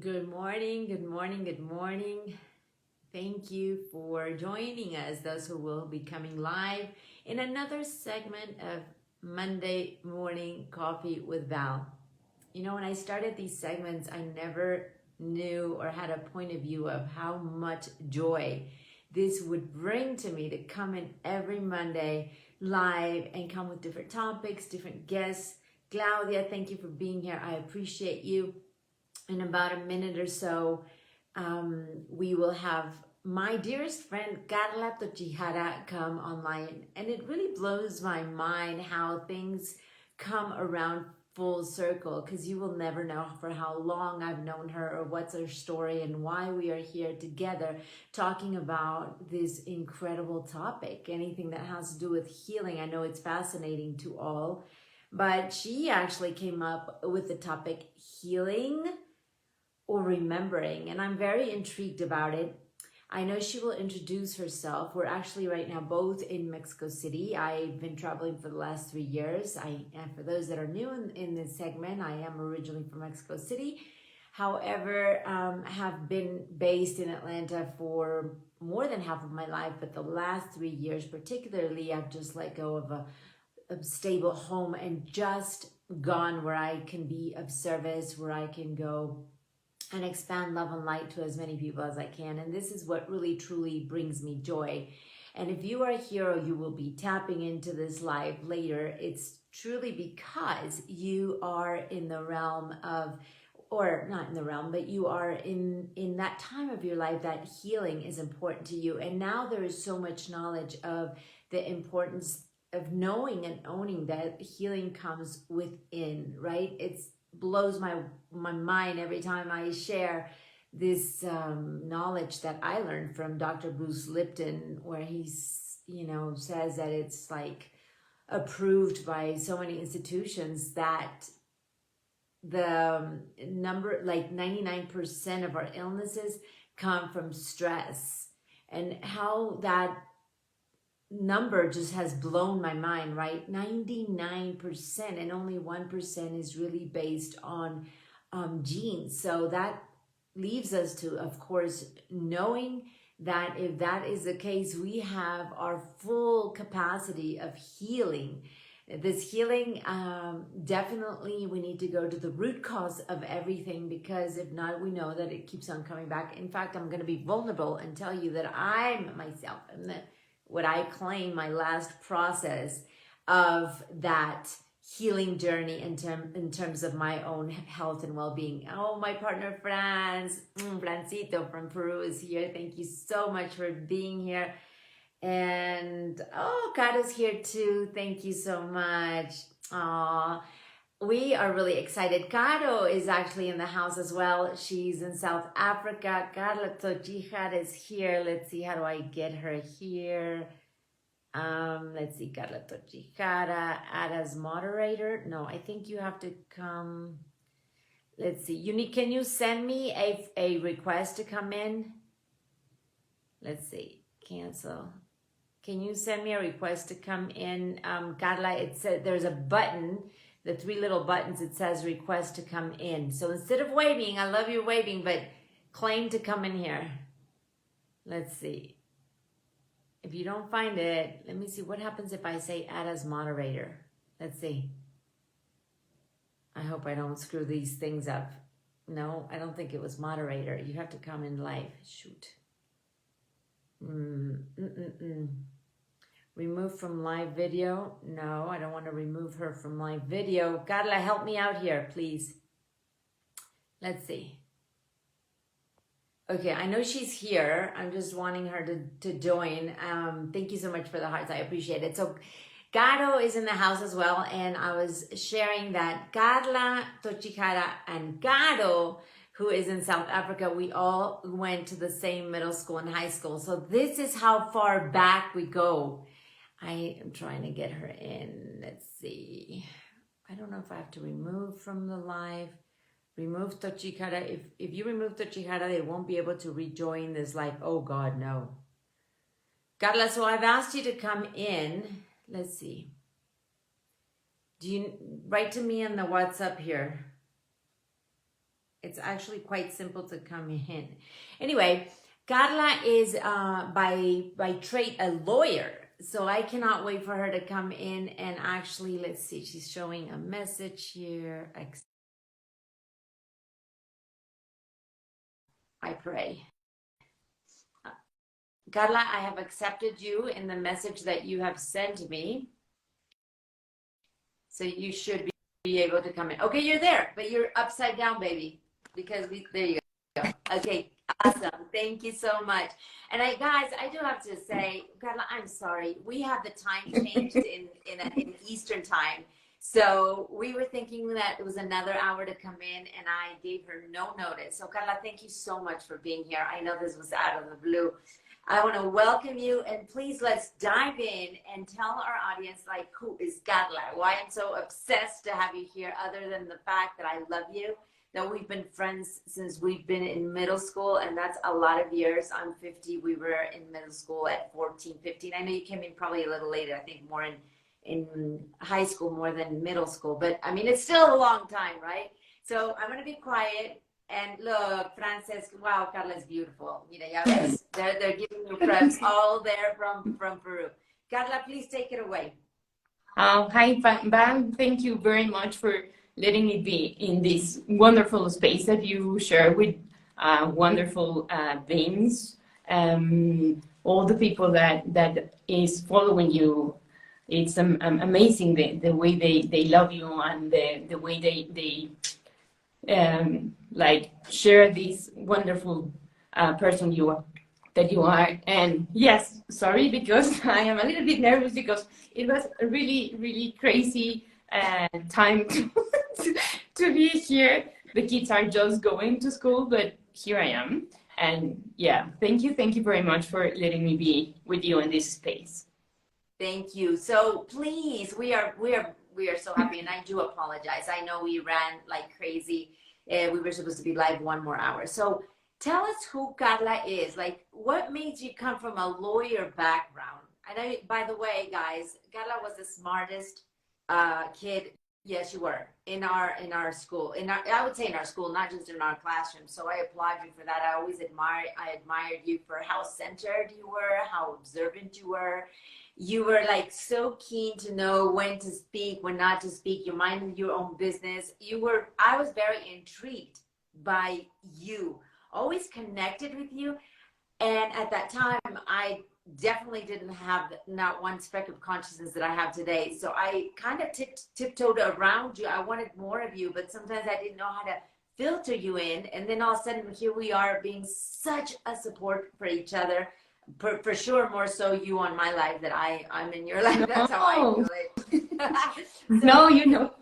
Good morning, good morning, good morning. Thank you for joining us, those who will be coming live in another segment of Monday Morning Coffee with Val. You know, when I started these segments, I never knew or had a point of view of how much joy this would bring to me to come in every Monday live and come with different topics, different guests. Claudia, thank you for being here. I appreciate you. In about a minute or so, we will have my dearest friend Carla Tochihara come online. And it really blows my mind how things come around full circle, because you will never know for how long I've known her or what's her story and why we are here together talking about this incredible topic. Anything that has to do with healing, I know it's fascinating to all, but she actually came up with the topic healing or remembering, and I'm very intrigued about it. I know she will introduce herself. We're actually right now both in Mexico City. I've been traveling for the last 3 years. And for those that are new in this segment, I am originally from Mexico City. However, have been based in Atlanta for more than half of my life, but the last 3 years particularly, I've just let go of a stable home and just gone where I can be of service, where I can go and expand love and light to as many people as I can. And this is what really truly brings me joy. And if you are here or you will be tapping into this live later, it's truly because you are in the realm of, or not in the realm, but you are in that time of your life that healing is important to you. And now there is so much knowledge of the importance of knowing and owning that healing comes within, right? It's blows my mind every time I share this knowledge that I learned from Dr. Bruce Lipton, where he's, says that it's like approved by so many institutions that the number, like 99% of our illnesses come from stress, and how that number just has blown my mind, right? 99%, and only 1% is really based on genes. So that leaves us to, of course, knowing that if that is the case, we have our full capacity of healing. This healing, definitely we need to go to the root cause of everything, because if not, we know that it keeps on coming back. In fact, I'm going to be vulnerable and tell you that I'm myself, what I claim my last process of that healing journey in terms of my own health and well-being. Oh, my partner Francito from Peru is here. Thank you so much for being here. And Kato's here too. Thank you so much. We are really excited. Caro is actually in the house as well. She's in South Africa. Carla Tochihara is here. Let's see, how do I get her here? Let's see, Carla Tochihara, add as moderator. No, I think you have to come. Let's see. Can you send me a request to come in? Let's see. Cancel. Can you send me a request to come in? Carla, it said there's a button. The 3 little buttons, it says request to come in. So instead of waving, I love your waving, but claim to come in here. Let's see. If you don't find it, let me see what happens if I say add as moderator. Let's see. I hope I don't screw these things up. No, I don't think it was moderator. You have to come in live. Shoot. Remove from live video. No, I don't want to remove her from live video. Carla, help me out here, please. Let's see. Okay, I know she's here. I'm just wanting her to join. Thank you so much for the hearts. I appreciate it. So Caro is in the house as well. And I was sharing that Carla Tochihara and Caro, who is in South Africa, we all went to the same middle school and high school. So this is how far back we go. I am trying to get her in. Let's see. I don't know if I have to remove from the live. Remove Tochihara. If you remove Tochihara, they won't be able to rejoin this live. Oh God, no. Carla, so I've asked you to come in. Let's see. Do you write to me on the WhatsApp here? It's actually quite simple to come in. Anyway, Carla is by trade a lawyer. So I cannot wait for her to come in and actually, let's see, she's showing a message here. I pray. Carla, I have accepted you in the message that you have sent me. So you should be able to come in. Okay, you're there, but you're upside down, baby. Because there you go. Okay, awesome. Thank you so much. And guys, I do have to say, Carla, I'm sorry. We have the time changed in Eastern time. So we were thinking that it was another hour to come in, and I gave her no notice. So Carla, thank you so much for being here. I know this was out of the blue. I want to welcome you, and please let's dive in and tell our audience, like, who is Carla? Why I'm so obsessed to have you here, other than the fact that I love you, that we've been friends since we've been in middle school, and that's a lot of years. I'm 50. We were in middle school at 14, 15. I know you came in probably a little later. I think more in high school more than middle school, but I mean, it's still a long time, right? So I'm going to be quiet. And look, Frances, wow, Carla's beautiful. You know, yes, they're giving you preps all there from Peru. Carla, please take it away. Hi, Val. Thank you very much for letting me be in this wonderful space that you share with wonderful beings. All the people that is following you. It's amazing the way they love you, and the way they like share this wonderful person that you are. And yes, sorry, because I am a little bit nervous, because it was a really crazy time to be here. The kids are just going to school, but here I am. And yeah, thank you very much for letting me be with you in this space. Thank you. So please, we are so happy, and I do apologize. I know we ran like crazy. We were supposed to be live 1 more hour. So tell us who Carla is. Like, what made you come from a lawyer background? I know, by the way, guys, Carla was the smartest kid. Yes, you were in our school. I would say in our school, not just in our classroom. So I applaud you for that. I always admired you for how centered you were, how observant you were. You were like so keen to know when to speak, when not to speak. You minded your own business. I was very intrigued by you, always connected with you. And at that time, I definitely didn't have not one speck of consciousness that I have today. So I kind of tiptoed around you. I wanted more of you, but sometimes I didn't know how to filter you in. And then all of a sudden, here we are being such a support for each other. For sure, more so you on my life that I'm in your life. That's how I feel it. No, you know.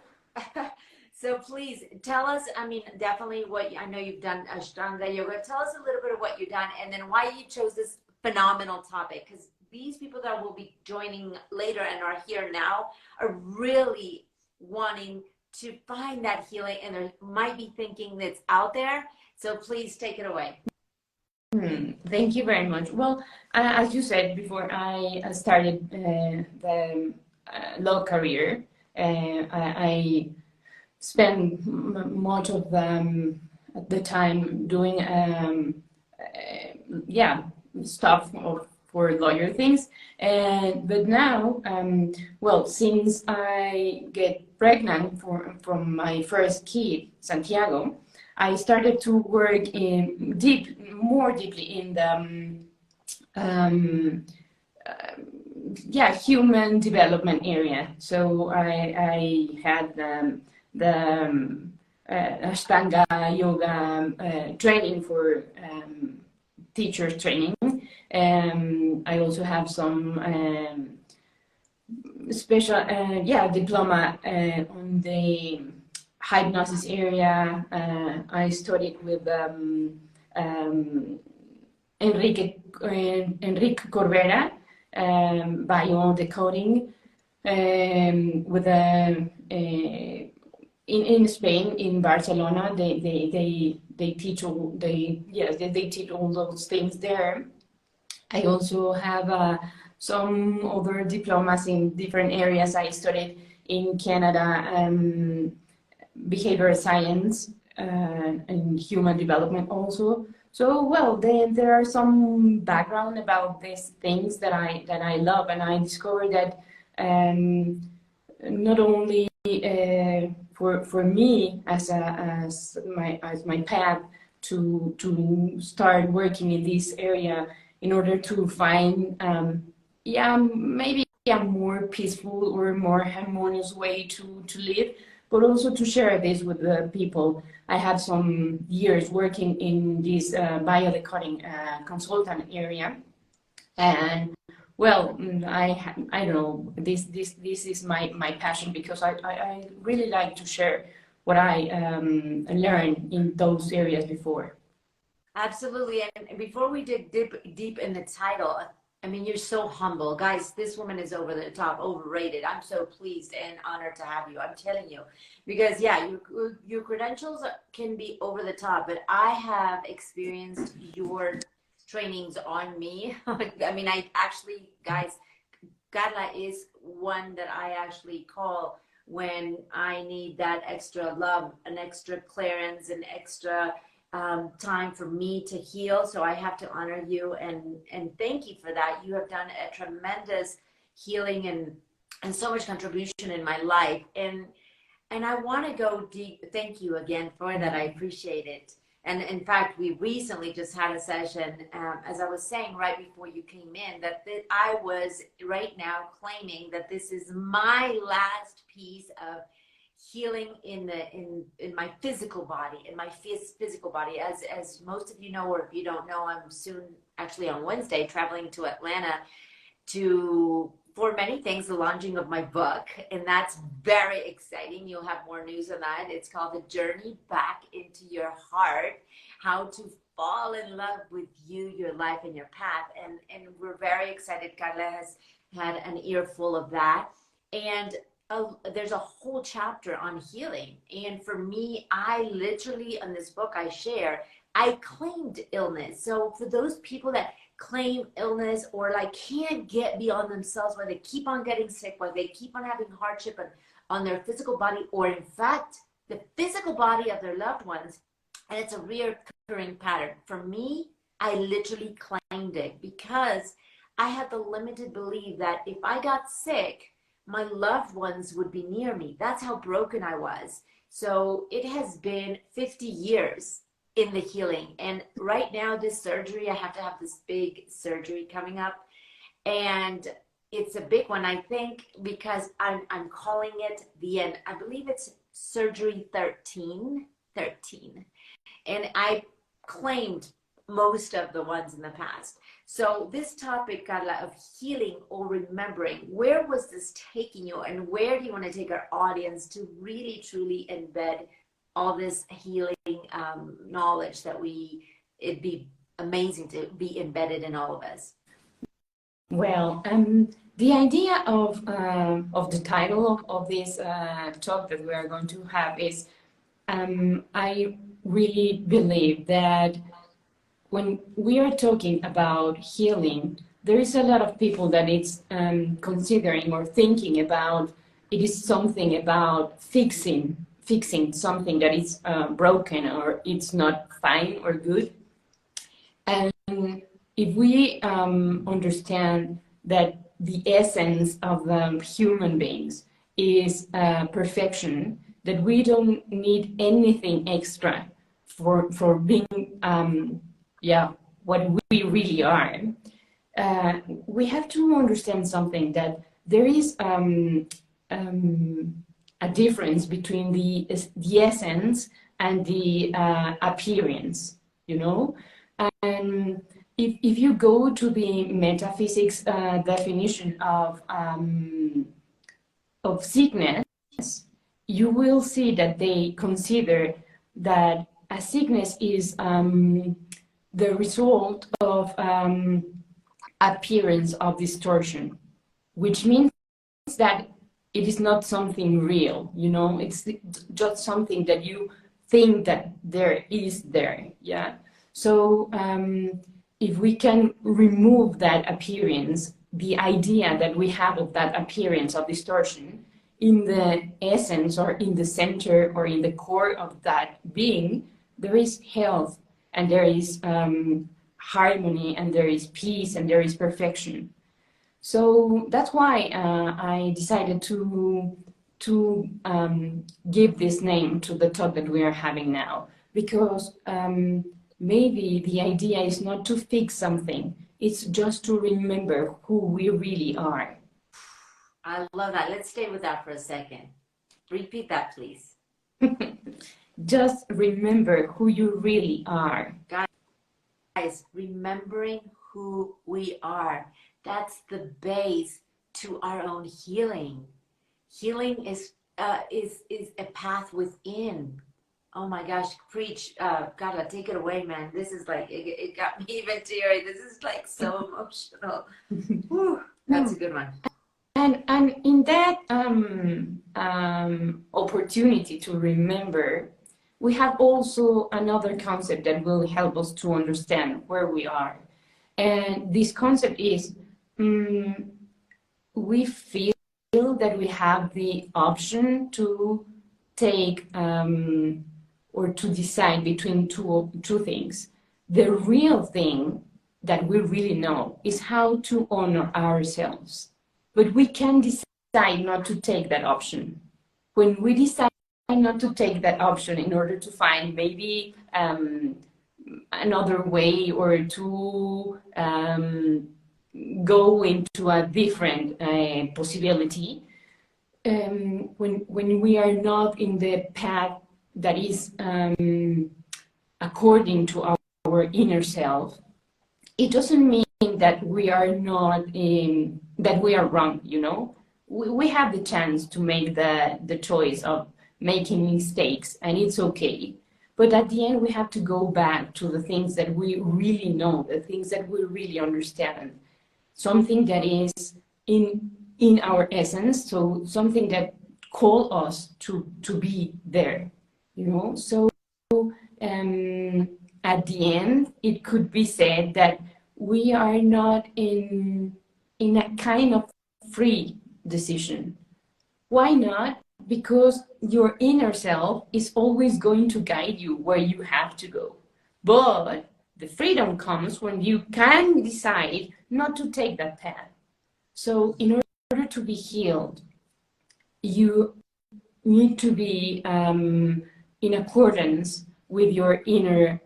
So please tell us, I mean, definitely I know you've done Ashtanga Yoga. Tell us a little bit of what you've done, and then why you chose this phenomenal topic, because these people that will be joining later and are here now are really wanting to find that healing, and they might be thinking that's out there. So please take it away. Thank you very much. Well, as you said before, I started the law career. I spent much of the time doing stuff for lawyer things. But now, well, since I get pregnant from my first kid, Santiago, I started to work more deeply in the human development area. So I had the Ashtanga Yoga training for teachers training. I also have some special diploma on the hypnosis area. I studied with Enrique Corbera, biodecoding, with in Spain, in Barcelona. They teach all those things there. I also have some other diplomas in different areas. I studied in Canada behavioral science, in human development also. So well, then there are some background about these things that I love, and I discovered that not only for me as my path to start working in this area in order to find yeah, maybe a more peaceful or more harmonious way to live, but also to share this with the people. I had some years working in this biodecoding consultant area, and well, I don't know, this is my passion, because I really like to share what I learned in those areas before. Absolutely. And before we dig deep in the title, I mean, you're so humble. Guys, this woman is over the top, overrated. I'm so pleased and honored to have you. I'm telling you. Because, yeah, your credentials can be over the top, but I have experienced your trainings on me. I mean, I actually, guys, Carla is one that I actually call when I need that extra love, an extra clearance, an extra time for me to heal. So I have to honor you and thank you for that. You have done a tremendous healing and so much contribution in my life. And I want to go deep. Thank you again for that. I appreciate it. And in fact, we recently just had a session, as I was saying right before you came in, that I was right now claiming that this is my last piece of healing in my physical body, in my physical body. As most of you know, or if you don't know, I'm soon, actually on Wednesday, traveling to Atlanta for many things, the launching of my book, and that's very exciting. You'll have more news on that. It's called The Journey Back into Your Heart: How to Fall in Love with You, Your Life, and Your Path. And we're very excited. Carla has had an earful of that. And there's a whole chapter on healing. And for me, I literally, in this book I share, I claimed illness. So for those people that claim illness or like can't get beyond themselves, where they keep on getting sick, where they keep on having hardship on their physical body, or in fact, the physical body of their loved ones, and it's a reoccurring pattern. For me, I literally claimed it because I had the limited belief that if I got sick, my loved ones would be near me. That's how broken I was. So it has been 50 years in the healing. And right now, this surgery, I have to have this big surgery coming up. And it's a big one, I think, because I'm calling it the end. I believe it's surgery 13. And I claimed most of the ones in the past. So this topic, Carla, of healing or remembering, where was this taking you, and where do you want to take our audience to really, truly embed all this healing knowledge that it'd be amazing to be embedded in all of us? Well, the idea of the title of this talk that we are going to have is, I really believe that when we are talking about healing, there is a lot of people that it's considering or thinking about it is something about fixing something that is broken or it's not fine or good. And if we understand that the essence of human beings is perfection, that we don't need anything extra for being what we really are, we have to understand something, that there is a difference between the essence and the appearance, you know. And if you go to the metaphysics definition of sickness, you will see that they consider that a sickness is the result of appearance of distortion, which means that it is not something real, you know. It's just something that you think that there is there, yeah. So if we can remove that appearance, the idea that we have of that appearance of distortion, in the essence or in the center or in the core of that being, there is health and there is harmony and there is peace and there is perfection. So that's why I decided to give this name to the talk that we are having now, because maybe the idea is not to fix something, it's just to remember who we really are. I love that. Let's stay with that for a second. Repeat that, please. Just remember who you really are. Guys, remembering who we are, that's the base to our own healing. Healing is a path within. Oh my gosh, preach. Carla, take it away, man. This is like, it got me even teary. This is like so emotional. Whew, that's a good one. And in that opportunity to remember, we have also another concept that will help us to understand where we are. And this concept is, we feel that we have the option to take or to decide between two things. The real thing that we really know is how to honor ourselves. But we can decide not to take that option. When we decide not to take that option in order to find maybe another way or to go into a different possibility, when we are not in the path that is according to our inner self, it doesn't mean that we are not that we are wrong, you know. We have the chance to make the choice of making mistakes, and it's okay. But at the end, we have to go back to the things that we really know, the things that we really understand, something that is in our essence, so something that call us to be there, you know. So at the end, it could be said that we are not in a kind of free decision. Why not? Because your inner self is always going to guide you where you have to go. But the freedom comes when you can decide not to take that path. So in order to be healed, you need to be in accordance with your inner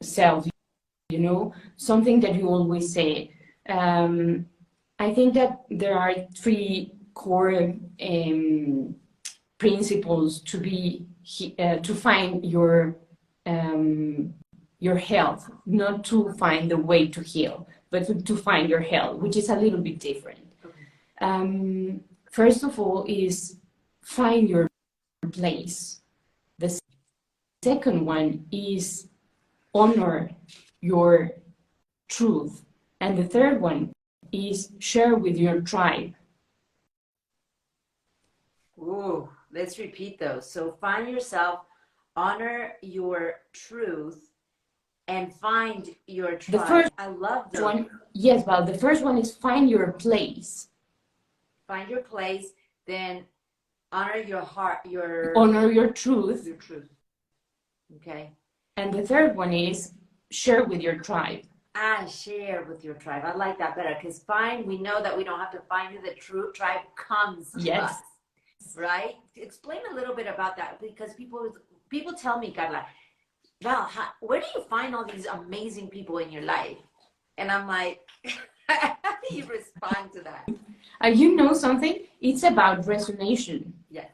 self, you know, something that you always say. I think that there are three core principles to be to find your health, not to find the way to heal, but to find your health, which is a little bit different. Okay. First of all is find your place. The second one is honor your truth. And the third one is share with your tribe. Ooh, let's repeat those. So find yourself, honor your truth, and find your tribe. The first I love those. one, yes, well, the first one is find your place. Find your place, then honor your heart, honor your truth. Your truth. Okay. And the third one is share with your tribe. Share with your tribe. I like that better, because we know that we don't have to find who the true tribe comes to us, right? Explain a little bit about that, because people tell me, Carla, Val, where do you find all these amazing people in your life? And I'm like, how do you respond to that? You know something? It's about resonation. Yes.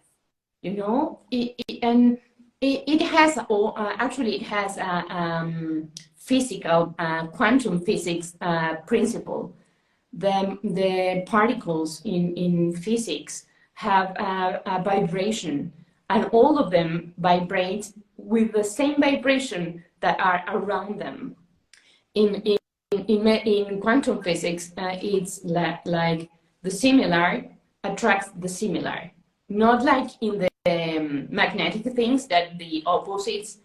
You know, it has actually it has a physical quantum physics principle. The particles in physics have a vibration, and all of them vibrate with the same vibration that are around them. In quantum physics, it's like the similar attracts the similar, not like in the magnetic things that the opposites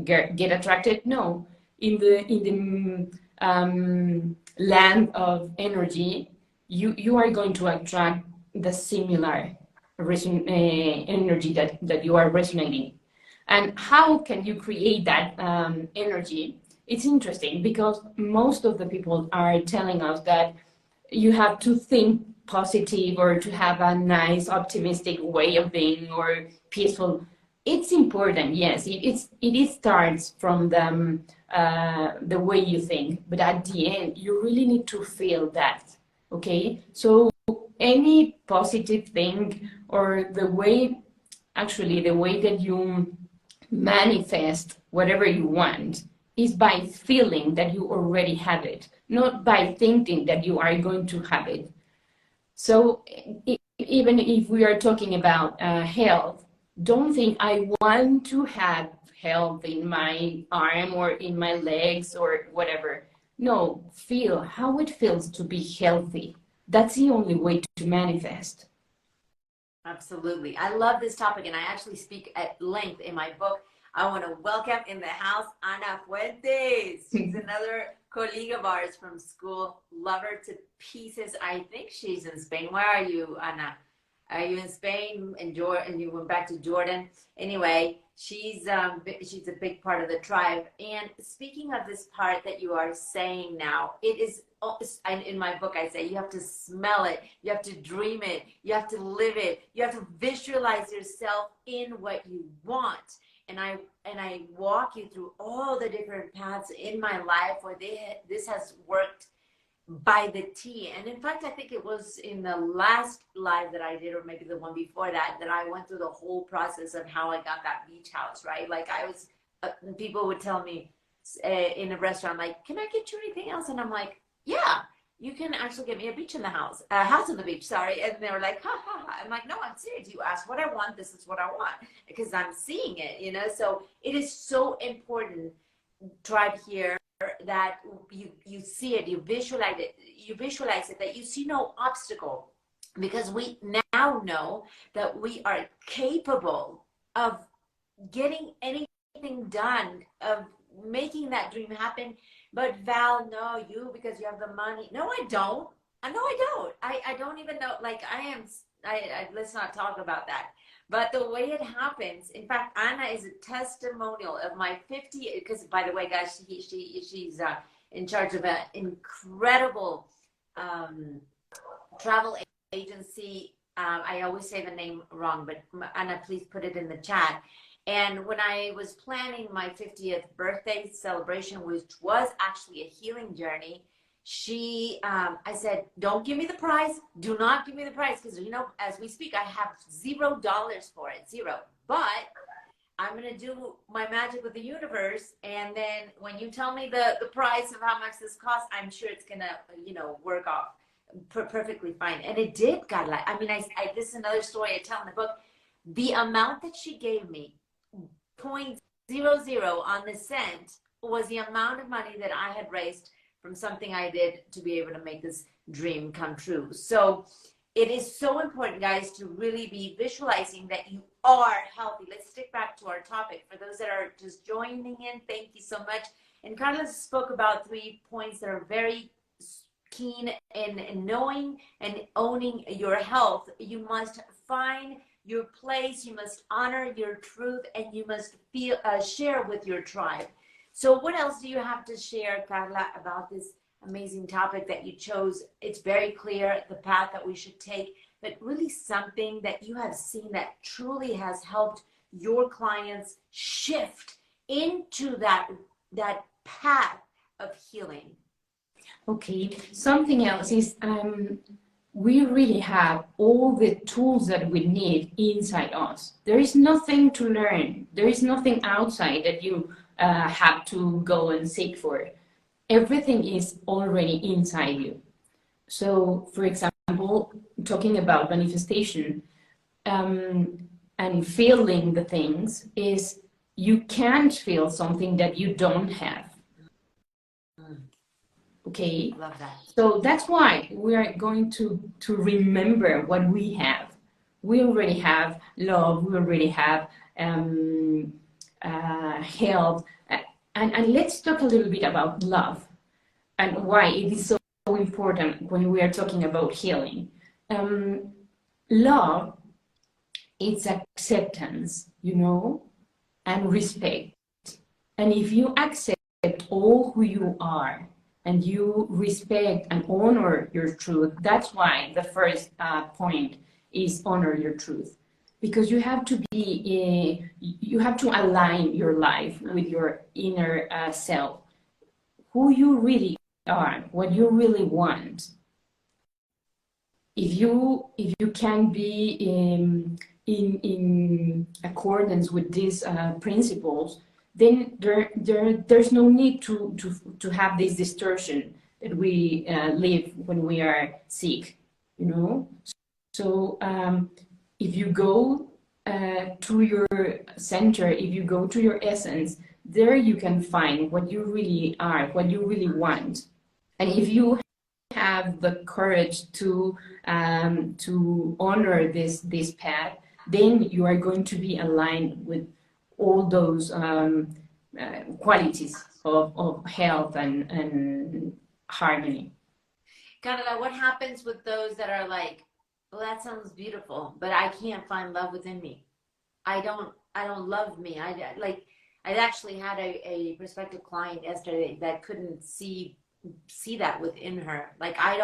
get attracted. No, in the land of energy, you are going to attract the similar energy that you are resonating. And how can you create that energy? It's interesting because most of the people are telling us that you have to think positive or to have a nice, optimistic way of being or peaceful. It's important, yes. It starts from the way you think, but at the end, you really need to feel that. Okay, so any positive thing or the way that you manifest whatever you want is by feeling that you already have it, not by thinking that you are going to have it. So even if we are talking about health, don't think I want to have health in my arm or in my legs or whatever. No, feel how it feels to be healthy. That's the only way to manifest. Absolutely. I love this topic, and I actually speak at length in my book. I want to welcome in the house Ana Fuentes. She's another colleague of ours from school. Love her to pieces. I think she's in Spain. Where are you, Ana? Are you in Spain and Jordan? And you went back to Jordan. Anyway, she's a big part of the tribe. And speaking of this part that you are saying now, it is in my book. I say you have to smell it, you have to dream it, you have to live it, you have to visualize yourself in what you want. And I walk you through all the different paths in my life where this has worked by the T. And in fact, I think it was in the last live that I did, or maybe the one before that, that I went through the whole process of how I got that beach house, right? Like I was, people would tell me in a restaurant, like, can I get you anything else? And I'm like, yeah, you can actually get me a beach in the house, a house on the beach, sorry. And they were like, ha, ha, ha. I'm like, no, I'm serious. You asked what I want. This is what I want, because I'm seeing it, you know? So it is so important, tribe here, that you see it, you visualize it, that you see no obstacle, because we now know that we are capable of getting anything done, of making that dream happen. But Val, no, you, because you have the money. No, I don't. No, I don't. I don't even know. Like let's not talk about that. But the way it happens, in fact, Anna is a testimonial of my 50, because by the way, guys, she's in charge of an incredible travel agency. I always say the name wrong, but Anna, please put it in the chat. And when I was planning my 50th birthday celebration, which was actually a healing journey, I said, don't give me the prize. Do not give me the prize. Because, you know, as we speak, I have $0 for it, zero. But I'm going to do my magic with the universe. And then when you tell me the price of how much this costs, I'm sure it's going to, you know, work off perfectly fine. And it did, God. I mean, this is another story I tell in the book. The amount that she gave me, 0.00 on the cent, was the amount of money that I had raised from something I did to be able to make this dream come true. So it is so important, guys, to really be visualizing that you are healthy. Let's stick back to our topic. For those that are just joining in, thank you so much. And Carlos spoke about 3 points that are very keen in knowing and owning your health. You must find your place, you must honor your truth, and you must share with your tribe. So what else do you have to share, Carla, about this amazing topic that you chose? It's very clear the path that we should take, but really something that you have seen that truly has helped your clients shift into that path of healing. Okay, something else is we really have all the tools that we need inside us. There is nothing to learn. There is nothing outside that you have to go and seek for. Everything is already inside you. So, for example, talking about manifestation and feeling the things is you can't feel something that you don't have. Okay, love that. So that's why we are going to remember what we have. We already have love. We already have health. And let's talk a little bit about love and why it is so important when we are talking about healing. love, it's acceptance, you know, and respect. And if you accept all who you are and you respect and honor your truth, that's why the first point is honor your truth. Because you have to be, you have to align your life with your inner self, who you really are, what you really want. If you can be in accordance with these principles, then there's no need to have this distortion that we live when we are sick, you know. So if you go to your center, if you go to your essence, there you can find what you really are, what you really want. And if you have the courage to honor this path, then you are going to be aligned with all those qualities of health and harmony. Carla, what happens with those that are like, well, that sounds beautiful, but I can't find love within me. I don't love me. I actually had a prospective client yesterday that couldn't see that within her. Like, I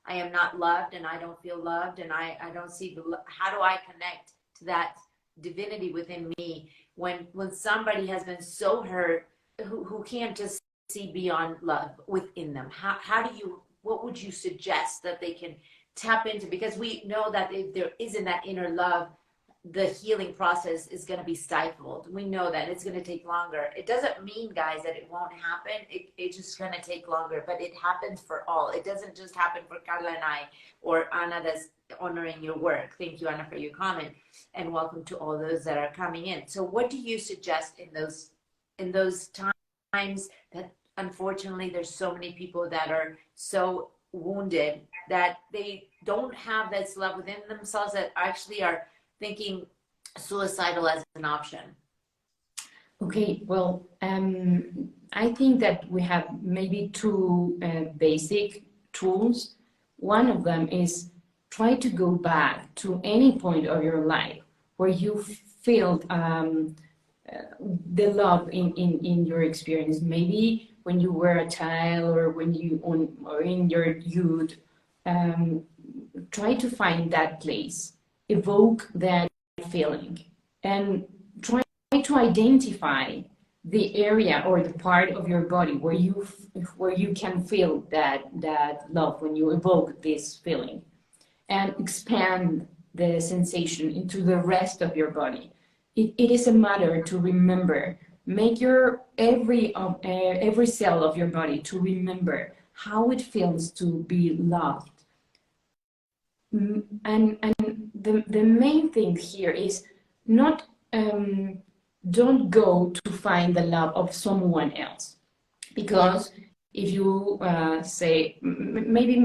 am not loved, and I don't feel loved, and I don't see how do I connect to that divinity within me when somebody has been so hurt, who can't just see beyond love within them? What would you suggest that they can tap into? Because we know that if there isn't that inner love, the healing process is going to be stifled. We know that it's going to take longer. It doesn't mean, guys, that it won't happen. It's just going to take longer, but it happens for all. It doesn't just happen for Carla and I, or Ana that's honoring your work. Thank you, Ana, for your comment, and welcome to all those that are coming in. So what do you suggest in those times that unfortunately there's so many people that are so wounded that they don't have this love within themselves, that actually are thinking suicidal as an option? Okay, well, I think that we have maybe two basic tools. One of them is try to go back to any point of your life where you feel the love in your experience. Maybe when you were a child, or or in your youth. Try to find that place, evoke that feeling, and try to identify the area or the part of your body where you can feel that love when you evoke this feeling, and expand the sensation into the rest of your body. It is a matter to remember. Make your every cell of your body to remember how it feels to be loved. And the main thing here is not don't go to find the love of someone else, because if you say, maybe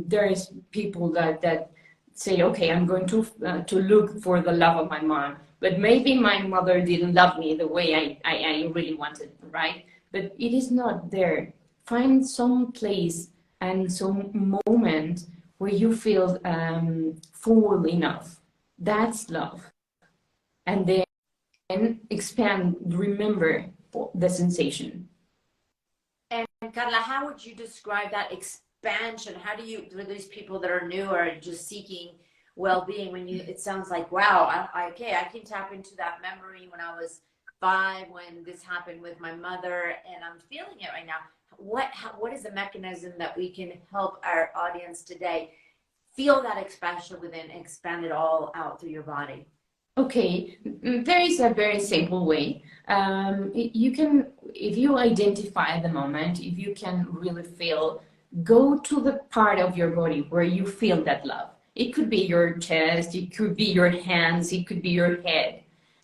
there is people that say, okay, I'm going to look for the love of my mom, but maybe my mother didn't love me the way I really wanted, right? But it is not there. Find some place and some moment where you feel full enough. That's love. And then expand, remember the sensation. And Carla, how would you describe that expansion? How do you, for these people that are new or just seeking well-being, it sounds like, wow, I can tap into that memory when I was 5, when this happened with my mother, and I'm feeling it right now. What is the mechanism that we can help our audience today feel that expansion within, expand it all out through your body? Okay, there is a very simple way. You can, if you identify the moment, if you can really feel, go to the part of your body where you feel that love. It could be your chest, it could be your hands, it could be your head.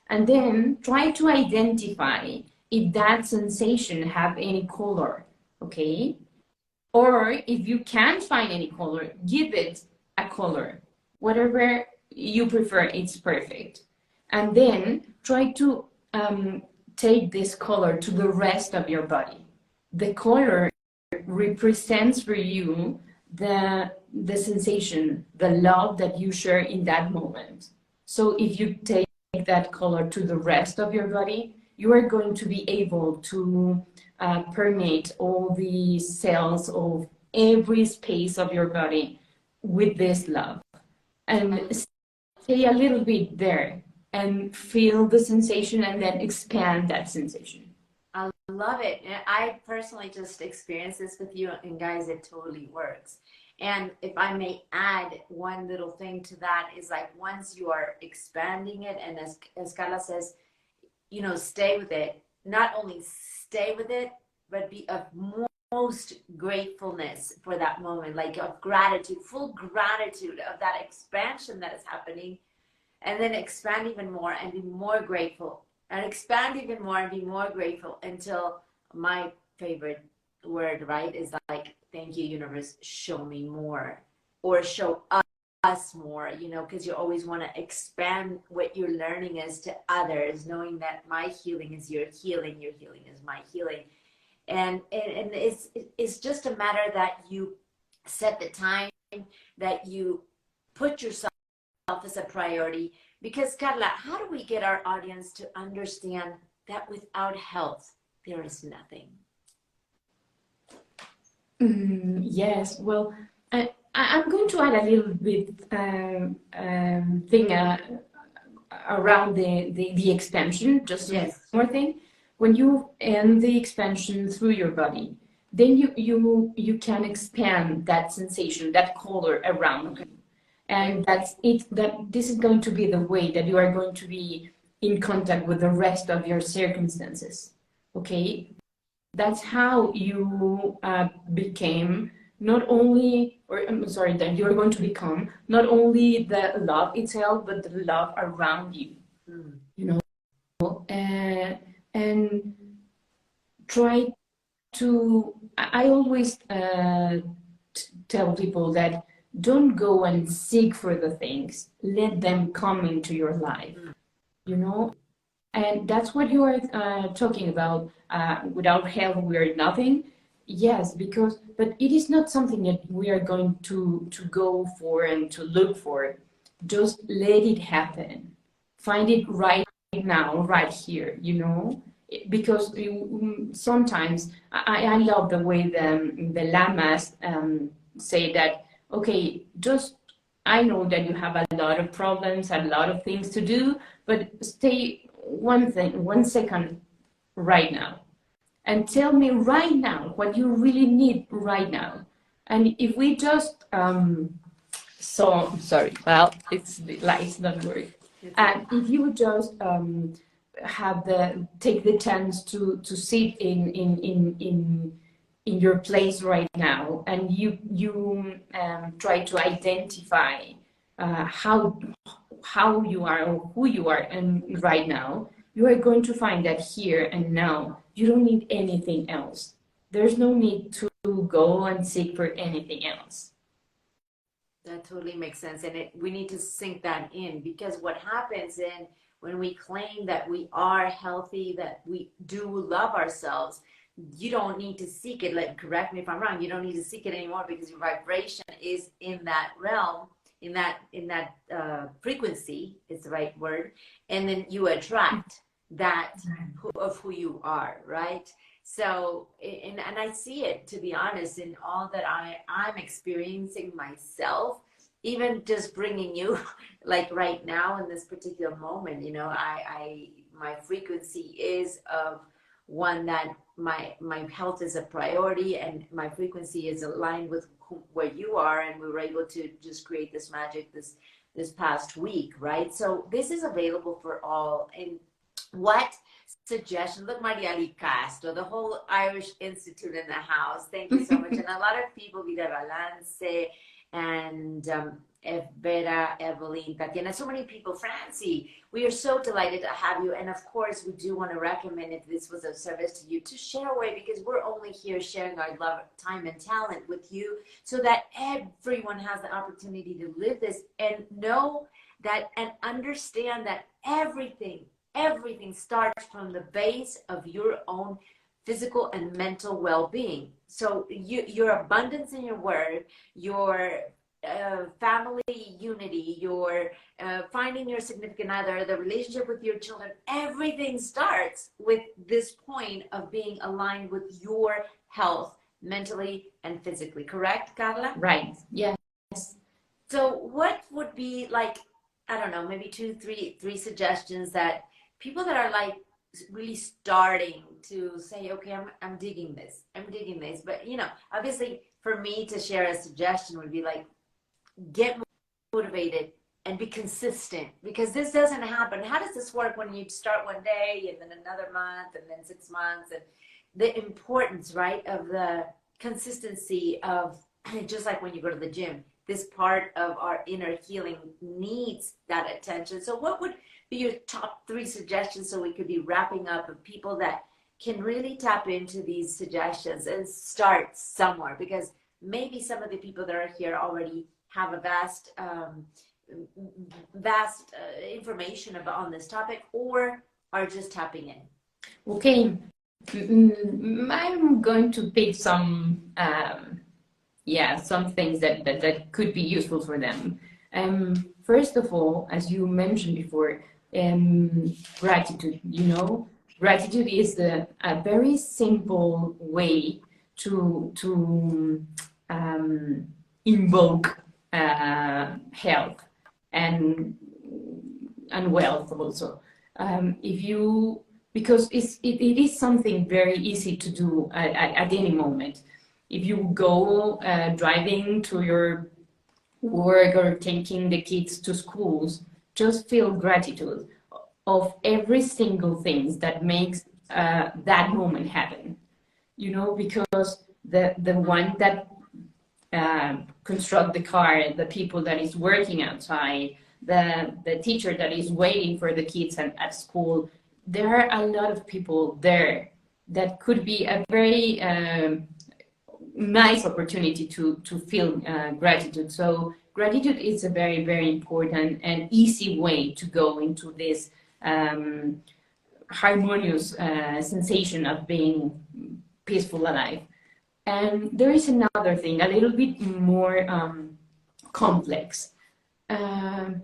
And then try to identify if that sensation have any color, okay? Or if you can't find any color, give it a color. Whatever you prefer, it's perfect. And then try to take this color to the rest of your body. The color represents for you the the sensation, the love that you share in that moment. So if you take that color to the rest of your body, you are going to be able to permeate all the cells of every space of your body with this love, and stay a little bit there and feel the sensation and then expand that sensation. I love it. And I personally just experienced this with you, and guys, it totally works. And if I may add one little thing to that, is like once you are expanding it, and as Carla says, you know, stay with it. Not only stay with it, but be of most gratefulness for that moment, like of gratitude, full gratitude of that expansion that is happening, and then expand even more and be more grateful, and expand even more and be more grateful until my favorite word, right, is like, thank you, universe, show me more, or show us more, you know, because you always want to expand what you're learning is to others, knowing that my healing is your healing is my healing. And it's just a matter that you set the time, that you put yourself as a priority. Because Carla, how do we get our audience to understand that without health there is nothing? Yes, well, I'm going to add a little bit thing around the expansion, just Yes. one more thing. When you end the expansion through your body, then you can expand that sensation, that color around you. And that's it, that this is going to be the way that you are going to be in contact with the rest of your circumstances. Okay? That's how you became not only, or I'm sorry, that you're going to become not only the love itself, but the love around you. You know, and try to. I always tell people that don't go and seek for the things. Let them come into your life. You know, and that's what you are talking about. Without health, we are nothing. Yes, because but it is not something that we are going to go for and to look for. Just let it happen. Find it right now, right here. You know, because sometimes I love the way the lamas say that. Okay, just I know that you have a lot of problems, a lot of things to do, but stay one second right now, and tell me right now what you really need right now. And if we just so sorry, well, it's the lights not working. And if you just have the take the chance to sit in your place right now, and you try to identify how you are or who you are, and right now you are going to find that here and now you don't need anything else. There's no need to go and seek for anything else. That totally makes sense. And we need to sink that in, because what happens when we claim that we are healthy, that we do love ourselves, you don't need to seek it. Like, correct me if I'm wrong, you don't need to seek it anymore, because your vibration is in that realm, in that frequency is the right word, and then you attract that of who you are, right? So, and I see it, to be honest, in all that I'm experiencing myself, even just bringing you, like right now in this particular moment, you know, my frequency is of one that my health is a priority, and my frequency is aligned with where you are, and we were able to just create this magic this past week, right? So this is available for all. And what suggestion? Look, Mariali Castro, the whole Irish Institute in the house. Thank you so much. And a lot of people, Vida Balance, and Vera, Evelyn, Tatiana, so many people. Francie, we are so delighted to have you. And of course, we do want to recommend, if this was of service to you, to share away, because we're only here sharing our love, time, and talent with you, so that everyone has the opportunity to live this and know that and understand that everything starts from the base of your own physical and mental well-being. So your abundance in your word, your family unity, your finding your significant other, the relationship with your children, everything starts with this point of being aligned with your health, mentally and physically. Correct, Carla? Right. Yes. So what would be like, I don't know, maybe two, three suggestions that people that are like really starting to say, okay, I'm digging this. I'm digging this. But you know, obviously for me to share a suggestion would be like, get motivated and be consistent, because this doesn't happen. How does this work when you start one day and then another month and then 6 months? And the importance, right, of the consistency of, just like when you go to the gym, this part of our inner healing needs that attention. So what would be your top 3 suggestions, so we could be wrapping up, of people that can really tap into these suggestions and start somewhere? Because maybe some of the people that are here already have a vast information about on this topic, or are just tapping in. Okay. I'm going to pick some some things that could be useful for them. First of all, as you mentioned before, gratitude. Gratitude is a very simple way to invoke health and wealth also. Because it is something very easy to do at any moment. If you go driving to your work or taking the kids to schools, just feel gratitude of every single thing that makes that moment happen. Because the one that construct the car, the people that is working outside, the teacher that is waiting for the kids at school, there are a lot of people there that could be a very nice opportunity to feel gratitude. So gratitude is a very, very important and easy way to go into this harmonious sensation of being peaceful alive. And there is another thing, a little bit more complex. I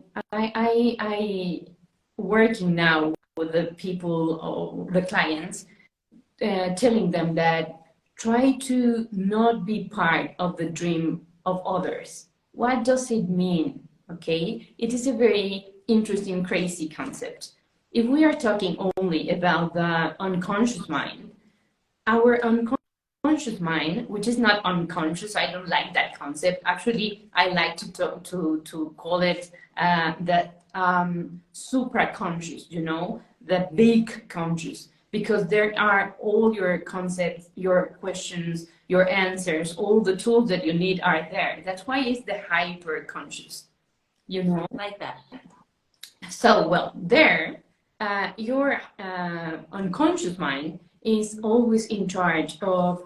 working now with the people, or the clients, telling them that try to not be part of the dream of others. What does it mean? Okay, it is a very interesting, crazy concept. If we are talking only about the unconscious mind, our unconscious mind, which is not unconscious, I don't like that concept. Actually, I like to call it the supraconscious, the big conscious, because there are all your concepts, your questions, your answers, all the tools that you need are there. That's why it's the hyper conscious, Like that. So, well, there, your unconscious mind is always in charge of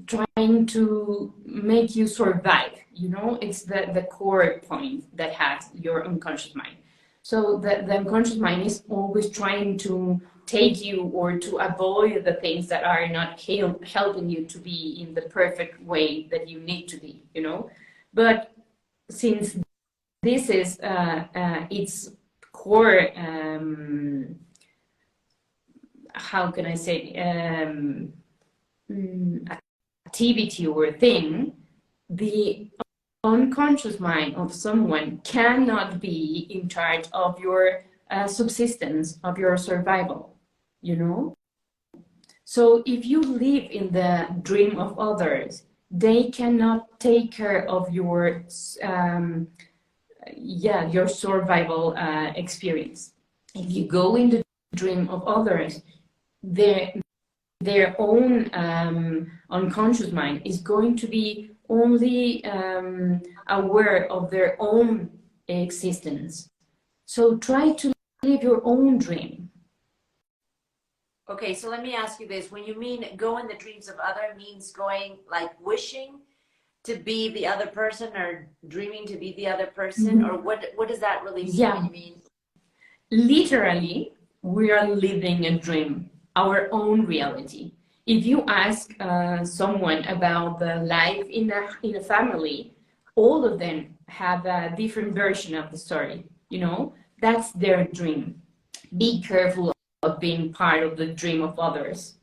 trying to make you survive. It's the core point that has your unconscious mind. So the unconscious mind is always trying to take you or to avoid the things that are not helping you to be in the perfect way that you need to be, But since this is its core, how can I say, activity or thing, the unconscious mind of someone cannot be in charge of your subsistence, of your survival, So if you live in the dream of others, they cannot take care of your survival experience. If you go in the dream of others, their own unconscious mind is going to be only aware of their own existence. So try to live your own dream. Okay, so let me ask you this. When you mean go in the dreams of other, means going like wishing to be the other person, or dreaming to be the other person, or what does that really mean? Yeah. When you mean? Literally, we are living a dream, our own reality. if you ask someone about the life in a family, all of them have a different version of the story. You know, that's their dream. Be careful of being part of the dream of others.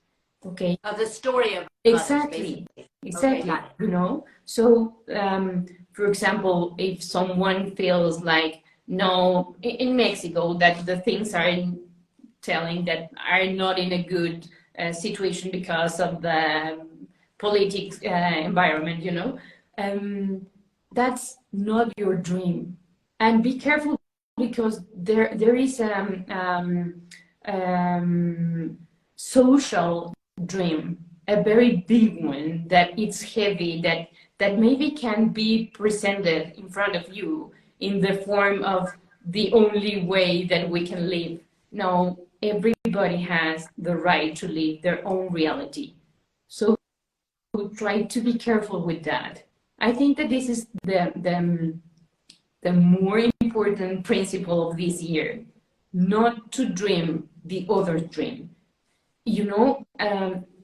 Okay. Of the story of Exactly. others, Exactly. Okay, You know, so for example, if someone feels like, no, in Mexico, that the things are telling that are not in a good situation because of the politics environment, you know, that's not your dream. And be careful, because there is social dream, a very big one, that it's heavy, that maybe can be presented in front of you in the form of the only way that we can live. No, everybody has the right to live their own reality. So try to be careful with that. I think that this is the more important principle of this year, not to dream the other's dream. You know,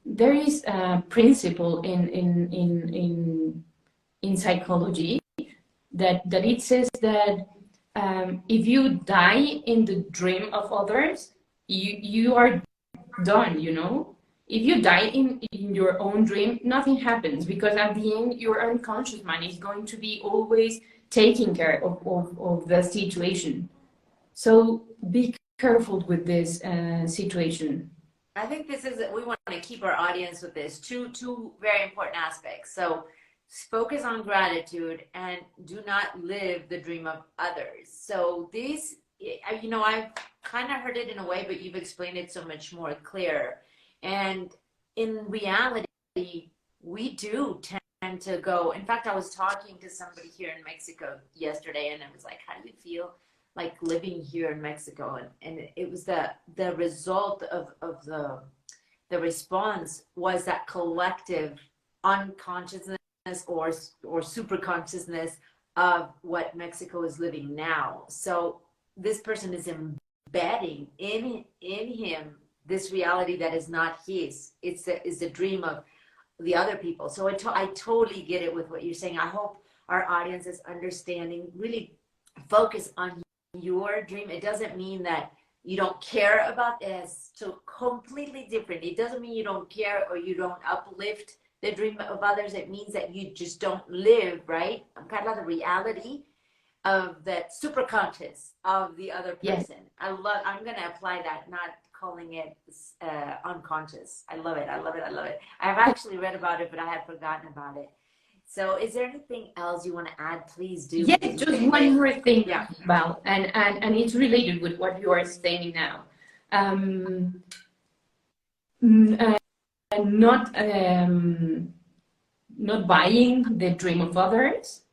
there is a principle in psychology that it says that if you die in the dream of others, you are done, you know. If you die in your own dream, nothing happens, because at the end your unconscious mind is going to be always taking care of the situation. So be careful with this situation. I think this is, we want to keep our audience with this. Two very important aspects. So focus on gratitude and do not live the dream of others. So these, you know, I've kind of heard it in a way, but you've explained it so much more clear. And in reality, we do tend to go. In fact, I was talking to somebody here in Mexico yesterday, and I was like, how do you feel like living here in Mexico? And it was the result of the response was that collective unconsciousness or super consciousness of what Mexico is living now. So this person is embedding in him this reality that is not his. It's the dream of the other people. So I totally get it with what you're saying. I hope our audience is understanding. Really focus on your dream. It doesn't mean that you don't care about this. So completely different. It doesn't mean you don't care or you don't uplift the dream of others. It means that you just don't live, right? Kind of the reality of that super conscious of the other person. Yes. I'm going to apply that, not calling it unconscious. I love it. I love it. I love it. I've actually read about it, but I had forgotten about it. So is there anything else you want to add? Please do. Yes, just one more thing, yeah. Val, and it's related with what you are saying now. Not buying the dream of others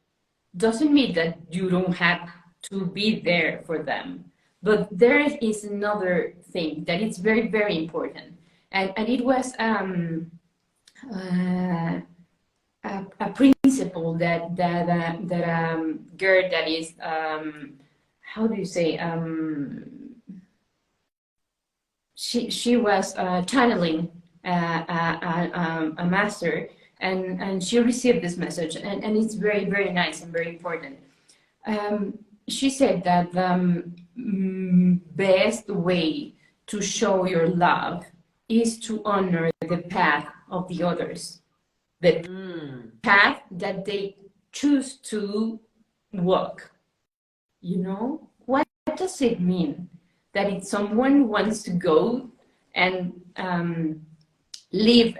doesn't mean that you don't have to be there for them. But there is another thing that is very, very important. And it was a principle that girl that is, how do you say, she was channeling a master, and she received this message, and it's very, very nice and very important. She said that the best way to show your love is to honor the path of the others, the path that they choose to walk. You know, what does it mean? That if someone wants to go and live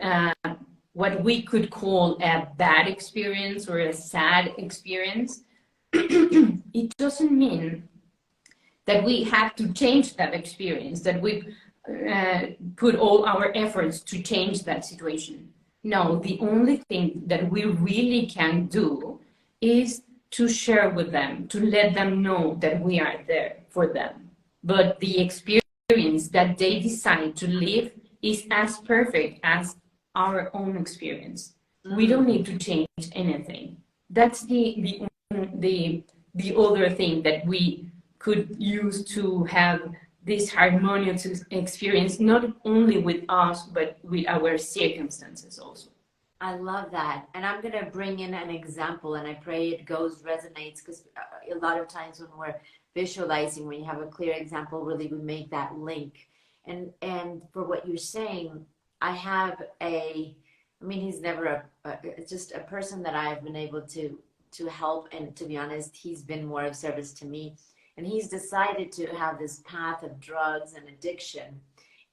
what we could call a bad experience or a sad experience, it doesn't mean that we have to change that experience, that we put all our efforts to change that situation. No, the only thing that we really can do is to share with them, to let them know that we are there for them. But the experience that they decide to live is as perfect as our own experience. We don't need to change anything. That's the other thing that we could use to have this harmonious experience, not only with us, but with our circumstances also. I love that. And I'm going to bring in an example, and I pray it resonates, because a lot of times when we're visualizing, when you have a clear example, really we make that link. And for what you're saying, I have he's never it's just a person that I've been able to help. And to be honest, he's been more of service to me. And he's decided to have this path of drugs and addiction.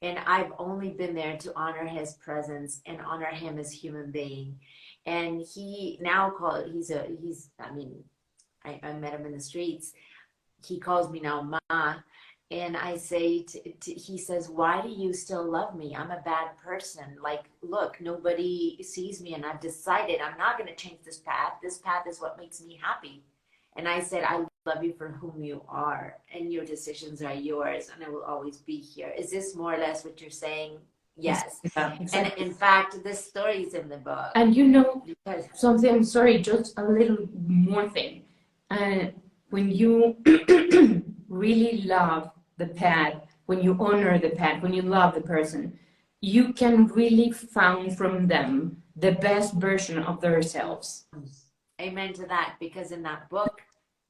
And I've only been there to honor his presence and honor him as human being. And he now I met him in the streets. He calls me now Ma. And I say, he says, why do you still love me? I'm a bad person. Like, look, nobody sees me, and I've decided I'm not going to change this path. This path is what makes me happy. And I said, I love you for whom you are, and your decisions are yours, and I will always be here. Is this more or less what you're saying? Yes. Yeah, exactly. And in fact, this story is in the book. And because something, sorry, just a little more thing. When you really love the pet, when you honor the pet, when you love the person, you can really find from them the best version of themselves. Amen to that, because in that book,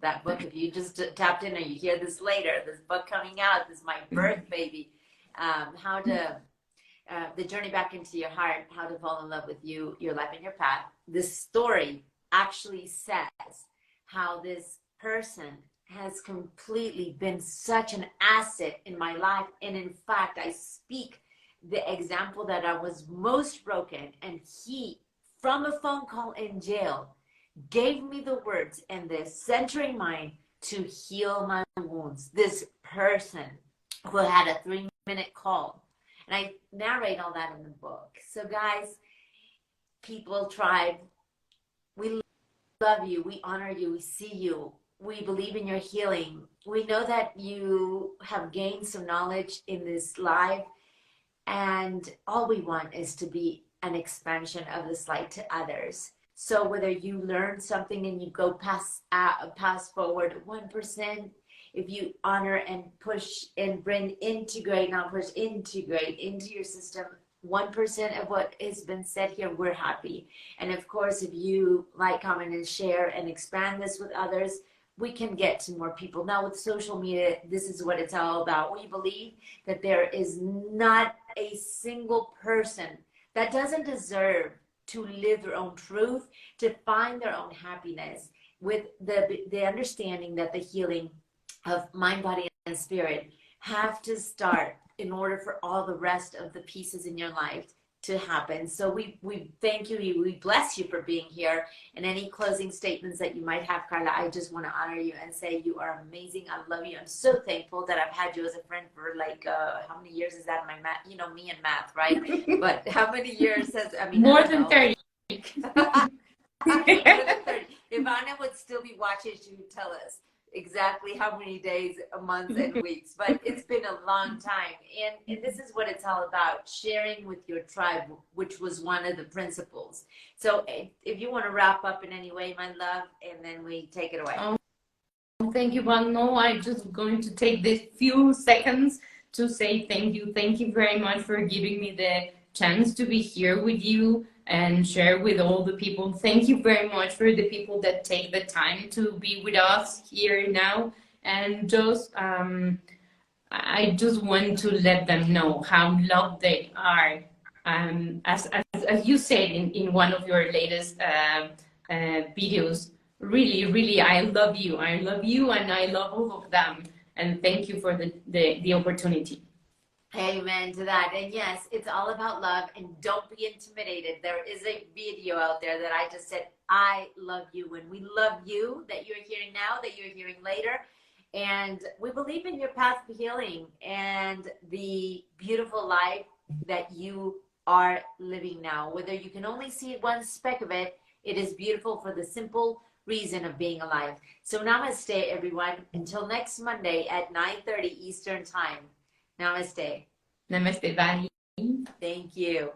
if you just tapped in, or you hear this later, this book coming out, this is my birth baby, the journey back into your heart, how to fall in love with you, your life, and your path. This story actually says how this person has completely been such an asset in my life. And in fact, I speak the example that I was most broken, and he, from a phone call in jail, gave me the words and the centering mind to heal my wounds. This person who had a 3-minute call. And I narrate all that in the book. So guys, people, tribe, we love you. We honor you. We see you. We believe in your healing. We know that you have gained some knowledge in this life. And all we want is to be an expansion of this light to others. So whether you learn something and you go pass forward 1%, if you honor and push and integrate into your system 1% of what has been said here, we're happy. And of course, if you like, comment, and share and expand this with others, we can get to more people. Now with social media, this is what it's all about. We believe that there is not a single person that doesn't deserve to live their own truth, to find their own happiness, with the understanding that the healing of mind, body, and spirit have to start in order for all the rest of the pieces in your life to happen. So we thank you, we bless you for being here. And any closing statements that you might have, Carla, I just want to honor you and say you are amazing. I love you. I'm so thankful that I've had you as a friend for like how many years is that in my math? You know me and math, right? But how many years has more than 30. More than 30. If Anna would still be watching, she would tell us exactly how many days, months, and weeks. But it's been a long time. And this is what it's all about, sharing with your tribe, which was one of the principles. So if you want to wrap up in any way, my love, and then we take it away. Thank you, Val. No, I'm just going to take these few seconds to say thank you. Thank you very much for giving me the chance to be here with you and share with all the people. Thank you very much for the people that take the time to be with us here now. And just, I just want to let them know how loved they are. As you said in one of your latest videos, really, I love you. I love you, and I love all of them. And thank you for the opportunity. Amen to that. And yes, it's all about love, and don't be intimidated. There is a video out there that I just said, I love you. When we love you, that you're hearing now, that you're hearing later. And we believe in your path to healing and the beautiful life that you are living now. Whether you can only see one speck of it, it is beautiful for the simple reason of being alive. So namaste, everyone. Until next Monday at 9:30 Eastern Time. Namaste. Namaste, Val. Thank you.